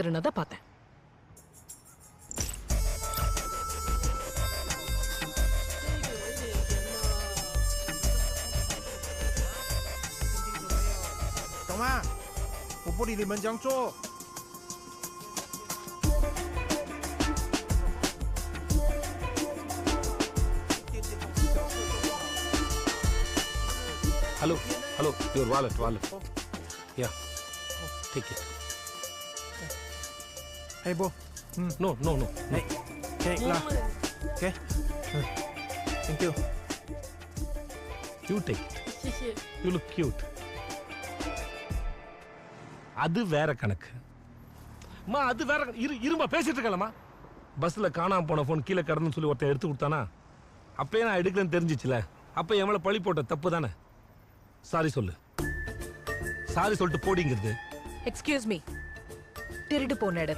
திருநதை பார்த்தேன்.我不理你们这样做。Hello, your wallet. Yeah, take it. Hey, bro. No. Hey, lah. Okay. Thank you. You take it. 谢谢。 You look cute. அது வேற கணக்கு. அம்மா அது வேற இருமா பேசிட்டு இருக்கலாமா? பஸ்ல காணாம போன போன் கீழே கடந்துன்னு சொல்லி ஒருத்தன் எடுத்து கொடுத்தானா? அப்பயே நான் எடுக்கலன்னு தெரிஞ்சிச்சுல. அப்ப என் மேல பழி போட்ட தப்பு தானே. சாரி சொல்லு. சாரி சொல்லிட்டு போடிங்கிறது. Excuse me. திருடு போன இடத்துல